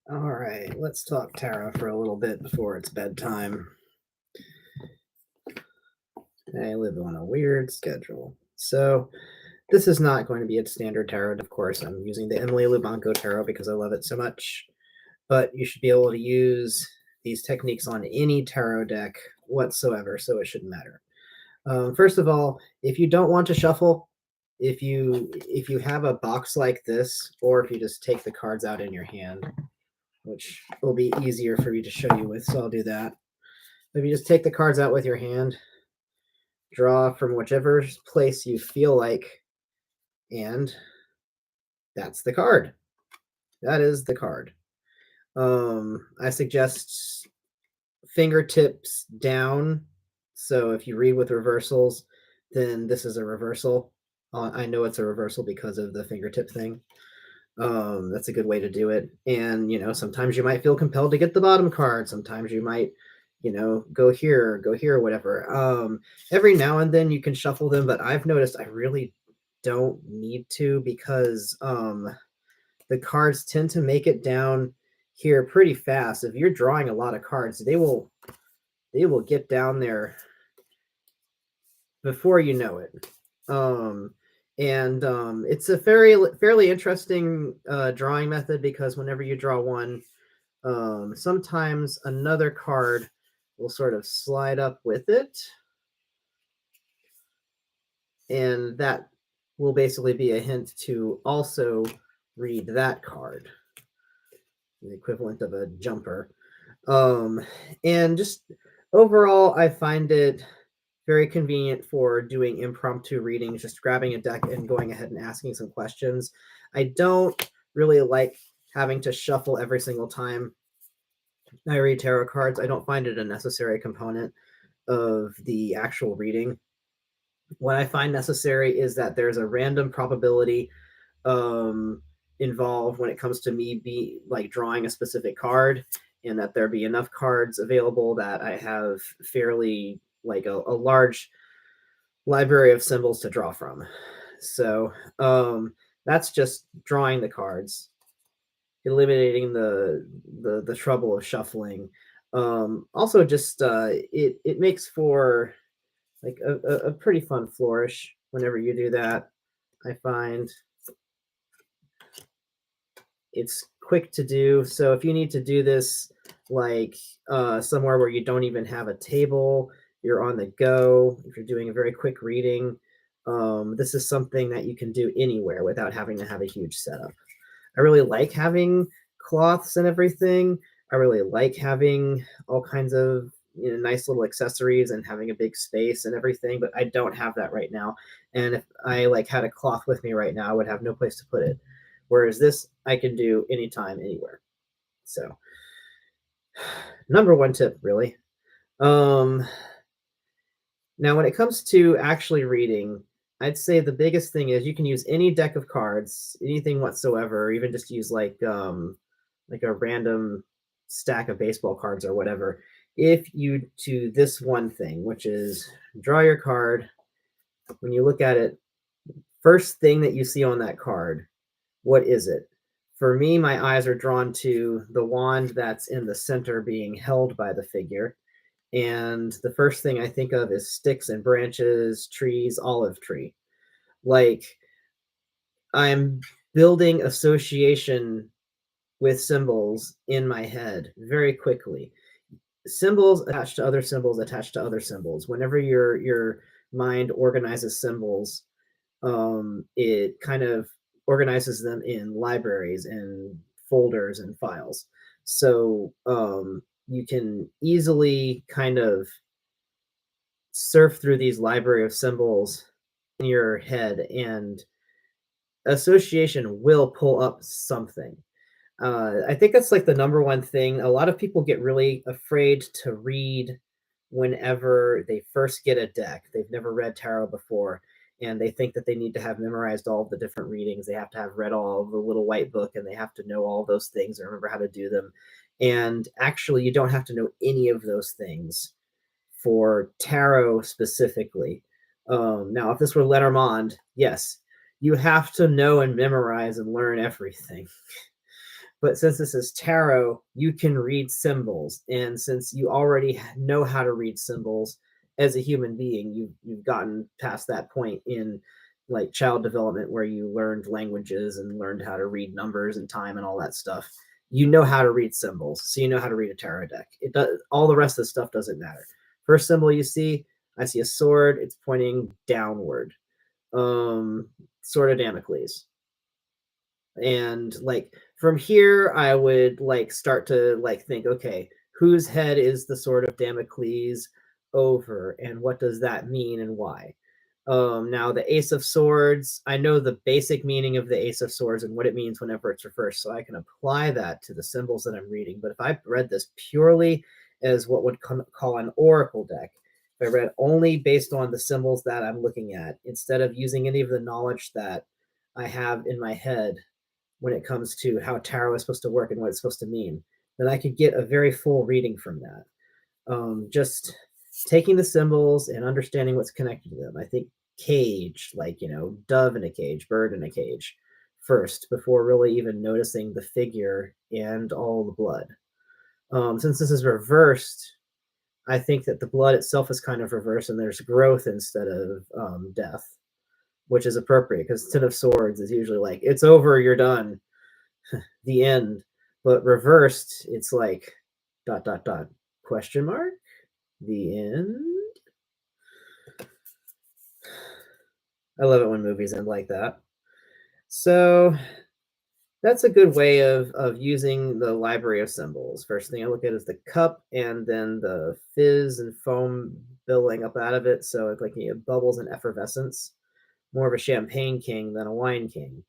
All right, let's talk tarot for a little bit before it's bedtime. I live on a weird schedule. So, this is not going to be a standard tarot, of course. I'm using the Emily Lubanco tarot because I love it so much. But you should be able to use these techniques on any tarot deck whatsoever, so it shouldn't matter. First of all, if you don't want to shuffle, if you have a box like this, or if you just take the cards out in your hand, which will be easier for me to show you with, so I'll do that. If you just take the cards out with your hand, draw from whichever place you feel like, and that's the card. That is the card. I suggest fingertips down. So if you read with reversals, then this is a reversal. I know it's a reversal because of the fingertip thing. That's a good way to do it. And sometimes you might feel compelled to get the bottom card. Sometimes you might, go here, whatever. Every now and then you can shuffle them, but I've noticed I really don't need to because the cards tend to make it down here pretty fast. If you're drawing a lot of cards, they will get down there before you know it. And it's a fairly interesting drawing method because whenever you draw one, sometimes another card will sort of slide up with it, and that will basically be a hint to also read that card, the equivalent of a jumper. And just overall, I find it very convenient for doing impromptu readings, just grabbing a deck and going ahead and asking some questions. I don't really like having to shuffle every single time I read tarot cards. I don't find it a necessary component of the actual reading. What I find necessary is that there's a random probability um, involved when it comes to me be like drawing a specific card, and that there be enough cards available that I have fairly like a large library of symbols to draw from. So that's just drawing the cards, eliminating the trouble of shuffling. Also, just it makes for like a pretty fun flourish whenever you do that. I find it's quick to do. So if you need to do this like somewhere where you don't even have a table, you're on the go, if you're doing a very quick reading, this is something that you can do anywhere without having to have a huge setup. I really like having cloths and everything. I really like having all kinds of nice little accessories and having a big space and everything, but I don't have that right now. And if I like had a cloth with me right now, I would have no place to put it. Whereas this I can do anytime, anywhere. So number one tip, really. Um, Now, when it comes to actually reading, I'd say the biggest thing is you can use any deck of cards, anything whatsoever, or even just use like a random stack of baseball cards or whatever. If you do this one thing, which is draw your card, when you look at it, first thing that you see on that card, what is it? For me, my eyes are drawn to the wand that's in the center being held by the figure. And the first thing I think of is sticks and branches, trees, olive tree. Like I'm building association with symbols in my head very quickly. Symbols attached to other symbols attached to other symbols. Whenever your mind organizes symbols, it kind of organizes them in libraries and folders and files. So you can easily kind of surf through these library of symbols in your head, and association will pull up something. I think that's like the number one thing. A lot of people get really afraid to read whenever they first get a deck. They've never read tarot before, and they think that they need to have memorized all of the different readings. They have to have read all of the little white book, and they have to know all those things and remember how to do them. And actually, you don't have to know any of those things for tarot specifically. Now, if this were Lenormand, yes, you have to know and memorize and learn everything. But since this is tarot, you can read symbols. And since you already know how to read symbols as a human being, you've gotten past that point in like child development where you learned languages and learned how to read numbers and time and all that stuff. You know how to read symbols, so you know how to read a tarot deck. It does, all the rest of the stuff doesn't matter. First symbol you see, I see a sword, it's pointing downward. Sword of Damocles. And like from here I would like start to like think, okay, whose head is the Sword of Damocles over, and what does that mean and why? Now the Ace of Swords, I know the basic meaning of the Ace of Swords and what it means whenever it's reversed, so I can apply that to the symbols that I'm reading. But if I read this purely as what would call an oracle deck, if I read only based on the symbols that I'm looking at, instead of using any of the knowledge that I have in my head when it comes to how tarot is supposed to work and what it's supposed to mean, then I could get a very full reading from that. Just taking the symbols and understanding what's connected to them. I think cage, like, you know, dove in a cage, bird in a cage first, before really even noticing the figure and all the blood. Since this is reversed, I think that the blood itself is kind of reversed and there's growth instead of death, which is appropriate because Ten of Swords is usually like, it's over, you're done, the end. But reversed, it's like dot dot dot question mark, the end. I love it when movies end like that. So that's a good way of using the library of symbols. First thing I look at is the cup and then the fizz and foam billowing up out of it. So it's like you have bubbles and effervescence. More of a champagne king than a wine king.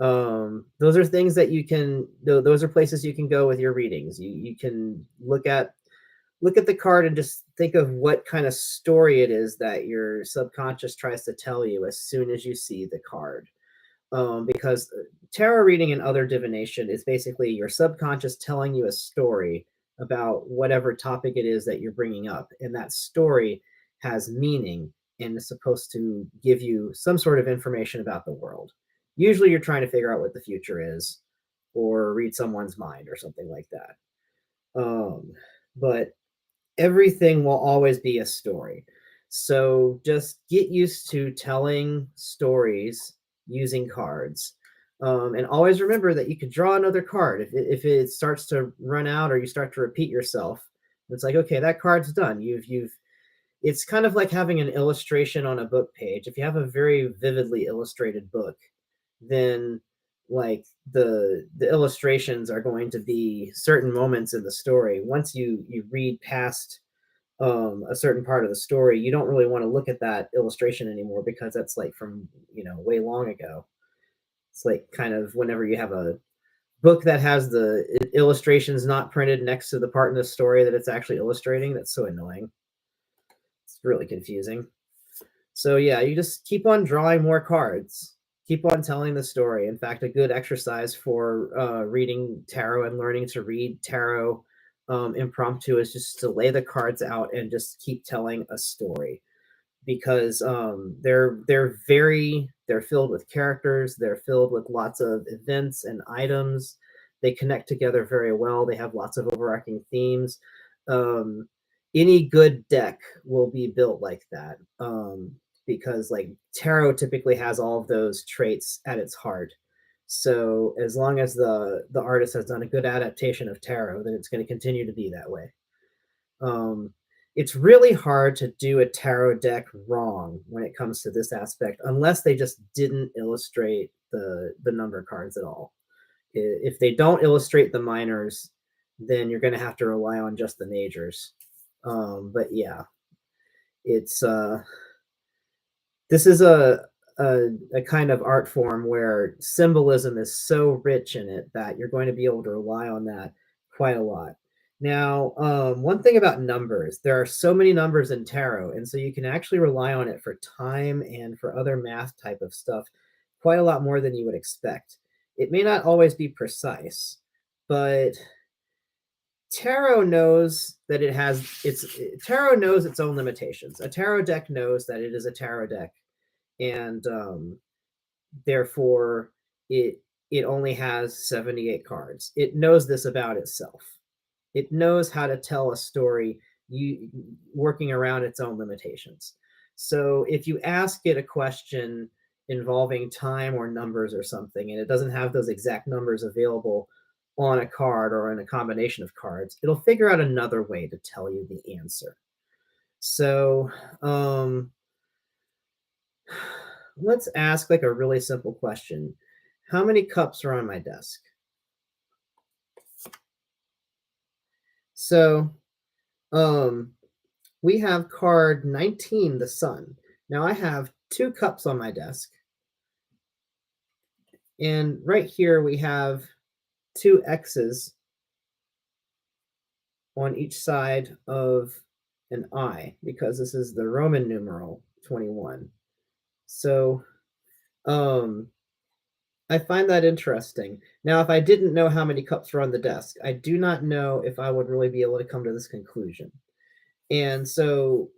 Those are things that you can, those are places you can go with your readings. You can look at the card and just think of what kind of story it is that your subconscious tries to tell you as soon as you see the card. Because tarot reading and other divination is basically your subconscious telling you a story about whatever topic it is that you're bringing up, and that story has meaning and is supposed to give you some sort of information about the world. Usually you're trying to figure out what the future is or read someone's mind or something like that. But everything will always be a story. So just get used to telling stories using cards. And always remember that you could draw another card. If it starts to run out or you start to repeat yourself, it's like, okay, that card's done. It's kind of like having an illustration on a book page. If you have a very vividly illustrated book, then like the illustrations are going to be certain moments in the story. Once you read past a certain part of the story, you don't really want to look at that illustration anymore because that's like from, you know, way long ago. It's like kind of whenever you have a book that has the illustrations not printed next to the part in the story that it's actually illustrating, that's so annoying. It's really confusing. So yeah, you just keep on drawing more cards, keep on telling the story. In fact, a good exercise for reading tarot and learning to read tarot impromptu is just to lay the cards out and just keep telling a story, because they're filled with characters, they're filled with lots of events and items. They connect together very well. They have lots of overarching themes. Um, any good deck will be built like that, because like tarot typically has all of those traits at its heart. So as long as the artist has done a good adaptation of tarot, then it's going to continue to be that way. Um, it's really hard to do a tarot deck wrong when it comes to this aspect, unless they just didn't illustrate the number cards at all. If they don't illustrate the minors, then you're going to have to rely on just the majors. But yeah, it's this is a kind of art form where symbolism is so rich in it that you're going to be able to rely on that quite a lot. Now, one thing about numbers, there are so many numbers in tarot, and so you can actually rely on it for time and for other math type of stuff quite a lot more than you would expect. It may not always be precise, but tarot knows that tarot knows its own limitations. A tarot deck knows that it is a tarot deck, and therefore it only has 78 cards. It knows this about itself. It knows how to tell a story working around its own limitations. So if you ask it a question involving time or numbers or something, and it doesn't have those exact numbers available on a card or in a combination of cards, it'll figure out another way to tell you the answer. So let's ask like a really simple question. How many cups are on my desk? So um, we have card 19, the sun. Now I have 2 cups on my desk. And right here we have 2 X's on each side of an I because this is the Roman numeral 21. So I find that interesting. Now, if I didn't know how many cups were on the desk, I do not know if I would really be able to come to this conclusion. And so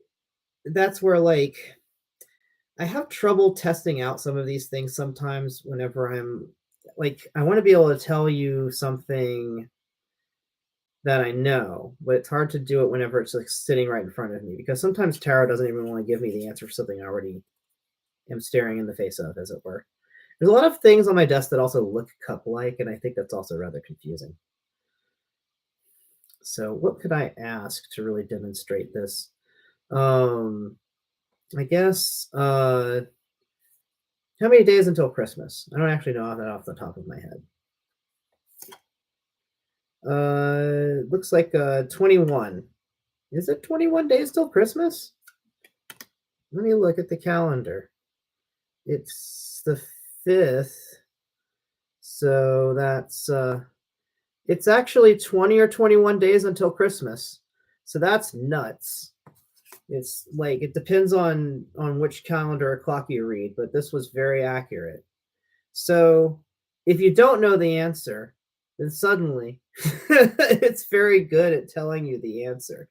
that's where like I have trouble testing out some of these things sometimes whenever I'm like I want to be able to tell you something that I know, but it's hard to do it whenever it's like sitting right in front of me because sometimes tarot doesn't even want to give me the answer for something I already am staring in the face of, as it were. There's a lot of things on my desk that also look cup-like, and I think that's also rather confusing. So what could I ask to really demonstrate this? I guess how many days until Christmas? I don't actually know that off the top of my head. Looks like 21. Is it 21 days till Christmas? Let me look at the calendar. It's the 5th. So that's it's actually 20 or 21 days until Christmas. So that's nuts. It's like it depends on which calendar or clock you read, but this was very accurate. So if you don't know the answer, then suddenly it's very good at telling you the answer.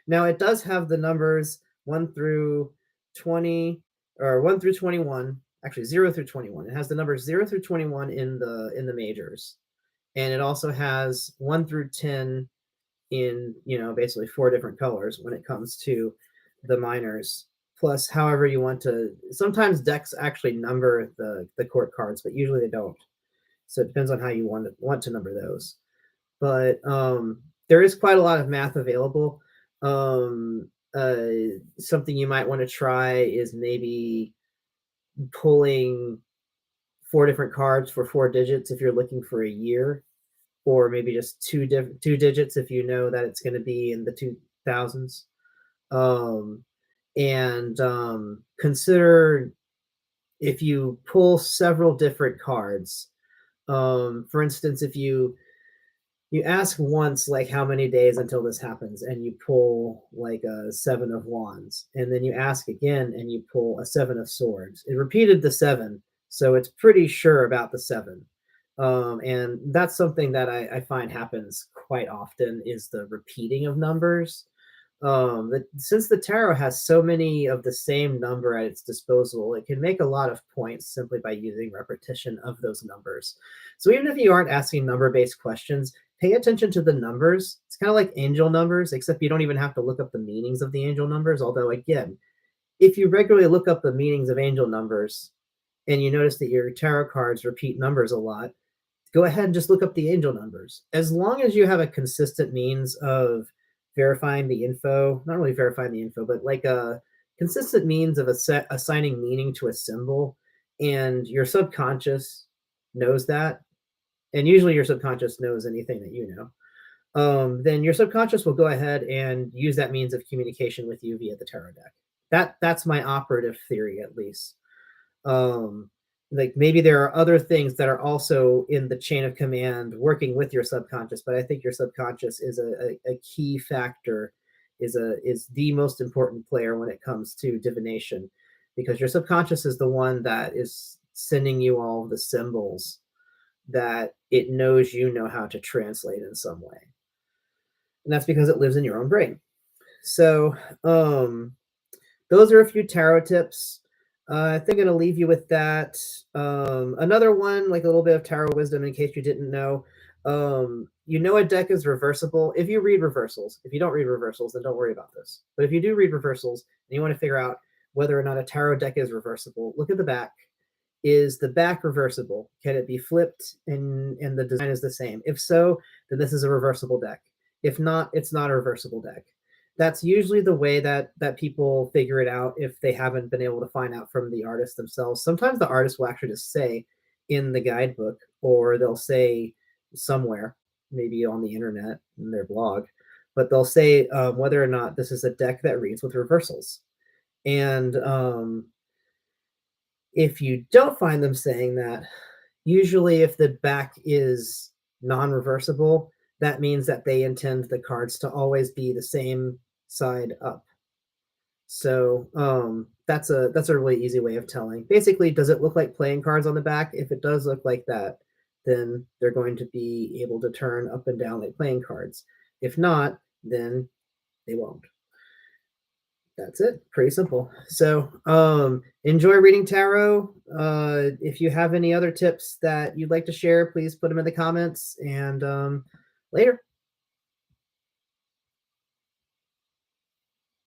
Now it does have the numbers 1 through 20 or 1 through 21, actually 0 through 21. It has the numbers 0 through 21 in the majors. And it also has 1 through 10 in, basically 4 different colors when it comes to the minors. Plus, however you want to. Sometimes decks actually number the court cards, but usually they don't. So it depends on how you want to number those. But there is quite a lot of math available. Something you might want to try is maybe pulling 4 different cards for 4 digits if you're looking for a year, or maybe just two digits if you know that it's going to be in the 2000s. And consider if you pull several different cards. For instance, if you ask once like how many days until this happens, and you pull like a 7 of wands, and then you ask again and you pull a 7 of swords. It repeated the 7, so it's pretty sure about the 7. And that's something that I find happens quite often is the repeating of numbers. Since the tarot has so many of the same number at its disposal, it can make a lot of points simply by using repetition of those numbers. So even if you aren't asking number-based questions, pay attention to the numbers. It's kind of like angel numbers, except you don't even have to look up the meanings of the angel numbers. Although, again, if you regularly look up the meanings of angel numbers and you notice that your tarot cards repeat numbers a lot, go ahead and just look up the angel numbers. As long as you have a consistent means of verifying the info, not really verifying the info, but like a consistent means of assigning meaning to a symbol, and your subconscious knows that, and usually your subconscious knows anything that you know, then your subconscious will go ahead and use that means of communication with you via the tarot deck. That's my operative theory, at least. Like maybe there are other things that are also in the chain of command working with your subconscious, but I think your subconscious is a key factor, is the most important player when it comes to divination, because your subconscious is the one that is sending you all the symbols that it knows you know how to translate in some way. And that's because it lives in your own brain. So those are a few tarot tips. I think I'm going to leave you with that. Another one, like a little bit of tarot wisdom in case you didn't know. You know a deck is reversible if you read reversals. If you don't read reversals, then don't worry about this. But if you do read reversals and you want to figure out whether or not a tarot deck is reversible, look at the back. Is the back reversible? Can it be flipped and the design is the same? If so, then this is a reversible deck. If not, it's not a reversible deck. That's usually the way that people figure it out if they haven't been able to find out from the artist themselves. Sometimes the artist will actually just say in the guidebook, or they'll say somewhere, maybe on the internet in their blog, but they'll say whether or not this is a deck that reads with reversals. And if you don't find them saying that, usually if the back is non-reversible, that means that they intend the cards to always be the same side up. So that's a really easy way of telling. Basically, does it look like playing cards on the back? If it does look like that, then they're going to be able to turn up and down like playing cards. If not, then they won't. That's it. Pretty simple. So enjoy reading tarot. If you have any other tips that you'd like to share, please put them in the comments. And later.